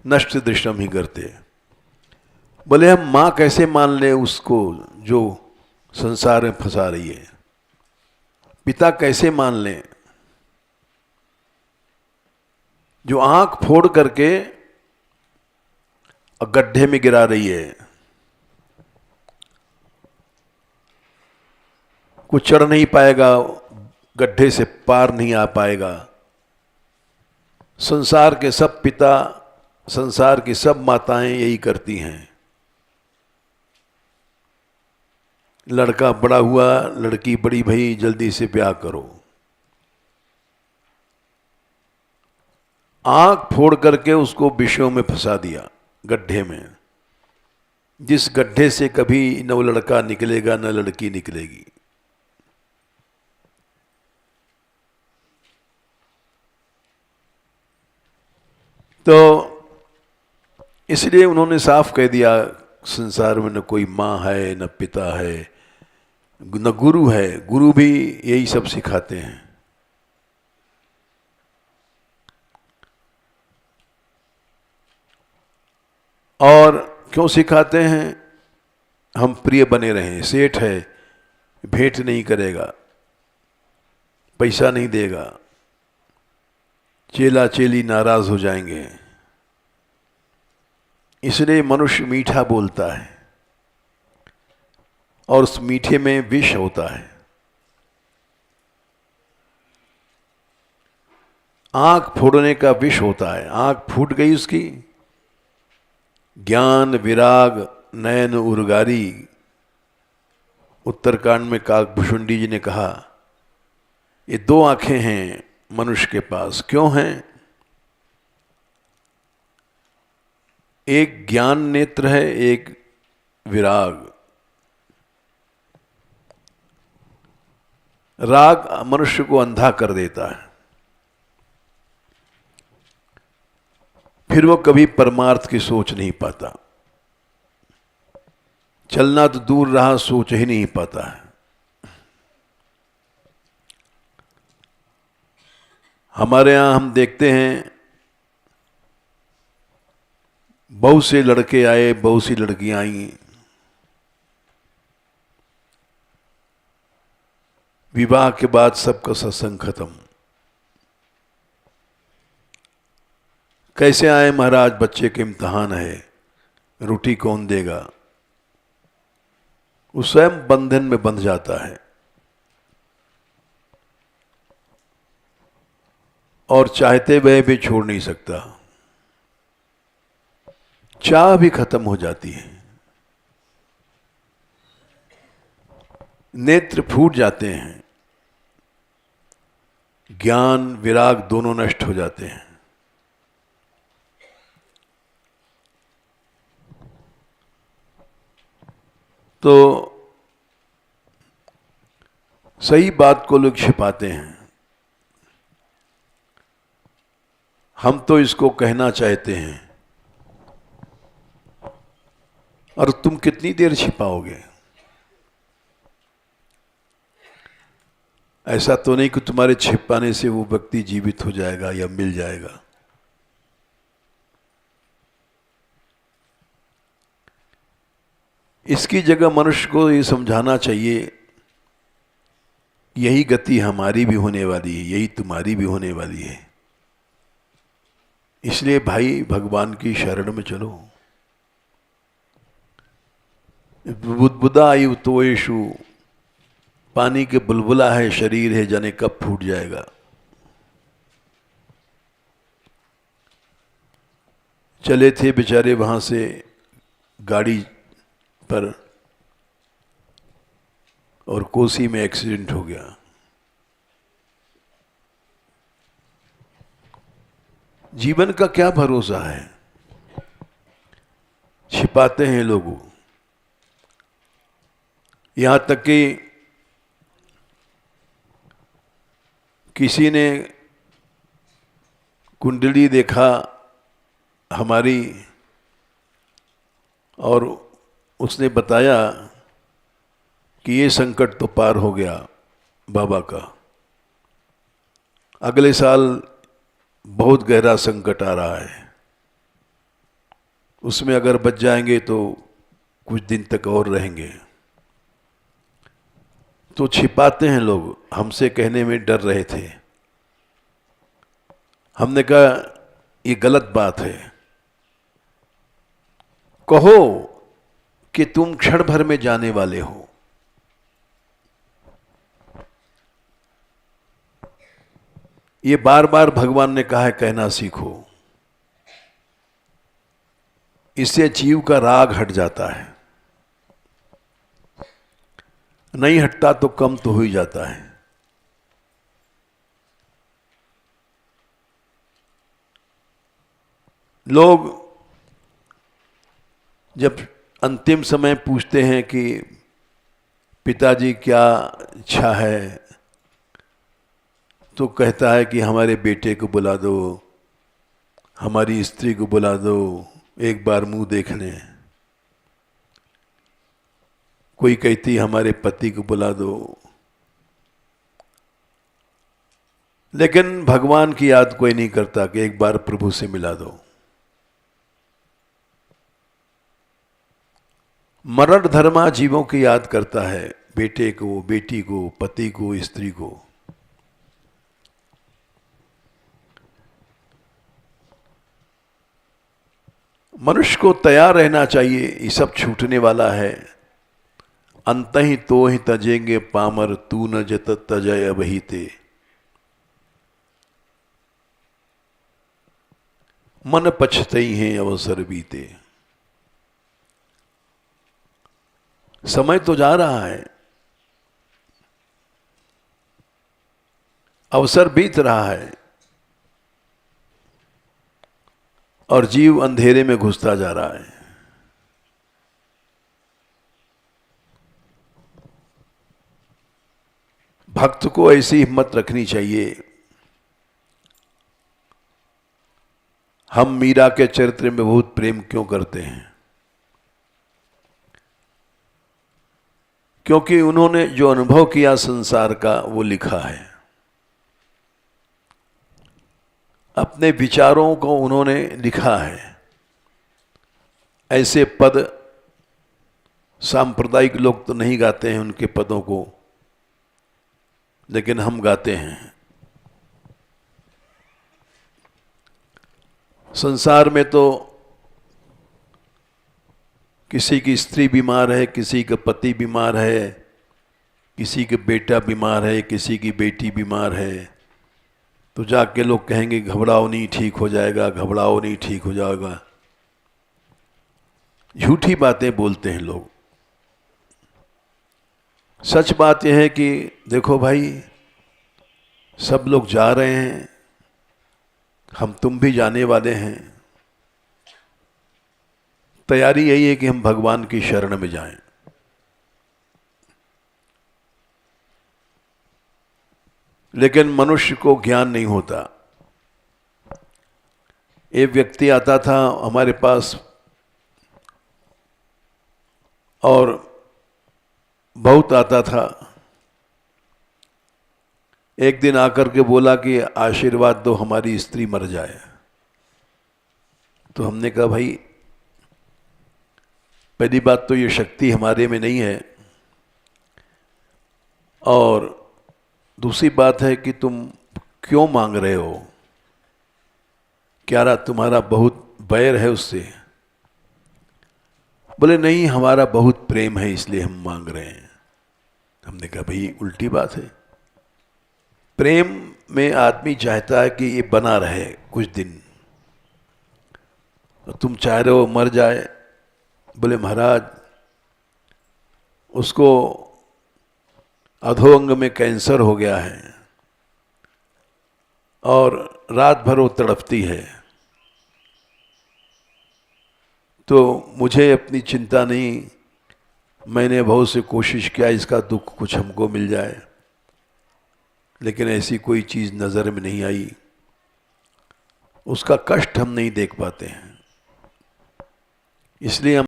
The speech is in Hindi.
नष्ट दृष्टम ही करते। बोले हम माँ कैसे मान लें उसको जो संसार में फंसा रही है, पिता कैसे मान लें जो आंख फोड़ करके गड्ढे में गिरा रही है, कुछ चढ़ नहीं पाएगा, गड्ढे से पार नहीं आ पाएगा। संसार के सब पिता, संसार की सब माताएं यही करती हैं। लड़का बड़ा हुआ, लड़की बड़ी भई, जल्दी से ब्याह करो। आंख फोड़ करके उसको विषयों में फंसा दिया, गड्ढे में, जिस गड्ढे से कभी न वो लड़का निकलेगा न लड़की निकलेगी। तो इसलिए उन्होंने साफ कह दिया, संसार में न कोई माँ है, न पिता है, न गुरु है। गुरु भी यही सब सिखाते हैं। और क्यों सिखाते हैं? हम प्रिय बने रहें। सेठ है, भेंट नहीं करेगा, पैसा नहीं देगा, चेला चेली नाराज हो जाएंगे। इसलिए मनुष्य मीठा बोलता है और उस मीठे में विष होता है। आंख फोड़ने का विष होता है। आंख फूट गई उसकी, ज्ञान विराग नयन उर्गारी। उत्तरकांड में काकभुषुंडी जी ने कहा, ये दो आंखें हैं मनुष्य के पास। क्यों हैं? एक ज्ञान नेत्र है, एक विराग। राग मनुष्य को अंधा कर देता है, फिर वो कभी परमार्थ की सोच नहीं पाता। चलना तो दूर रहा, सोच ही नहीं पाता है। हमारे यहां हम देखते हैं, बहुत से लड़के आए, बहुत सी लड़कियां आई, विवाह के बाद सबका सत्संग खत्म। कैसे आए महाराज? बच्चे के इम्तिहान है, रोटी कौन देगा? वो स्वयं बंधन में बंध जाता है और चाहते हुए भी छोड़ नहीं सकता। चाह भी खत्म हो जाती है, नेत्र फूट जाते हैं, ज्ञान विराग दोनों नष्ट हो जाते हैं। तो सही बात को लोग छिपाते हैं। हम तो इसको कहना चाहते हैं, और तुम कितनी देर छिपाओगे? ऐसा तो नहीं कि तुम्हारे छिपाने से वो व्यक्ति जीवित हो जाएगा या मिल जाएगा। इसकी जगह मनुष्य को ये समझाना चाहिए, यही गति हमारी भी होने वाली है, यही तुम्हारी भी होने वाली है। इसलिए भाई भगवान की शरण में चलो। बुदबुदा युतोषु, पानी के बुलबुला है शरीर है, जाने कब फूट जाएगा। चले थे बेचारे वहां से गाड़ी पर, और कोसी में एक्सीडेंट हो गया। जीवन का क्या भरोसा है? छिपाते हैं लोग। यहां तक कि किसी ने कुंडली देखा हमारी, और उसने बताया कि ये संकट तो पार हो गया बाबा का, अगले साल बहुत गहरा संकट आ रहा है। उसमें अगर बच जाएंगे तो कुछ दिन तक और रहेंगे। तो छिपाते हैं लोग, हमसे कहने में डर रहे थे। हमने कहा ये गलत बात है, कहो कि तुम क्षण भर में जाने वाले हो। ये बार बार भगवान ने कहा है, कहना सीखो। इससे जीव का राग हट जाता है, नहीं हटता तो कम तो हो ही जाता है। लोग जब अंतिम समय पूछते हैं कि पिताजी क्या इच्छा है, तो कहता है कि हमारे बेटे को बुला दो, हमारी स्त्री को बुला दो, एक बार मुंह देख लें। कोई कहती हमारे पति को बुला दो। लेकिन भगवान की याद कोई नहीं करता कि एक बार प्रभु से मिला दो। मरण धर्मा जीवों की याद करता है, बेटे को, बेटी को, पति को, स्त्री को। मनुष्य को तैयार रहना चाहिए, ये सब छूटने वाला है। अंतहि तो ही तजेंगे पामर, तू न जत तजय अबहिते। मन पछतई हैं अवसर बीते। समय तो जा रहा है, अवसर बीत रहा है, और जीव अंधेरे में घुसता जा रहा है। भक्त को ऐसी हिम्मत रखनी चाहिए। हम मीरा के चरित्र में बहुत प्रेम क्यों करते हैं? क्योंकि उन्होंने जो अनुभव किया संसार का वो लिखा है। अपने विचारों को उन्होंने लिखा है। ऐसे पद सांप्रदायिक लोग तो नहीं गाते हैं उनके पदों को, लेकिन हम गाते हैं। संसार में तो किसी की स्त्री बीमार है, किसी का पति बीमार है, किसी का बेटा बीमार है, किसी की बेटी बीमार है, तो जाके लोग कहेंगे घबराओ नहीं ठीक हो जाएगा, घबराओ नहीं ठीक हो जाएगा। झूठी बातें बोलते हैं लोग। सच बात यह है कि देखो भाई, सब लोग जा रहे हैं, हम तुम भी जाने वाले हैं। तैयारी यही है कि हम भगवान की शरण में जाएं। लेकिन मनुष्य को ज्ञान नहीं होता। एक व्यक्ति आता था हमारे पास और बहुत आता था। एक दिन आकर के बोला कि आशीर्वाद दो, हमारी स्त्री मर जाए। तो हमने कहा भाई, पहली बात तो ये शक्ति हमारे में नहीं है, और दूसरी बात है कि तुम क्यों मांग रहे हो? क्या तुम्हारा बहुत बैर है उससे? बोले नहीं, हमारा बहुत प्रेम है इसलिए हम मांग रहे हैं। हमने कहा भाई उल्टी बात है। प्रेम में आदमी चाहता है कि ये बना रहे कुछ दिन, और तुम चाह रहे हो मर जाए। बोले महाराज, उसको अधोअंग में कैंसर हो गया है और रात भर वो तड़पती है, तो मुझे अपनी चिंता नहीं, मैंने बहुत से कोशिश किया इसका दुख कुछ हमको मिल जाए, लेकिन ऐसी कोई चीज़ नज़र में नहीं आई। उसका कष्ट हम नहीं देख पाते हैं, इसलिए हम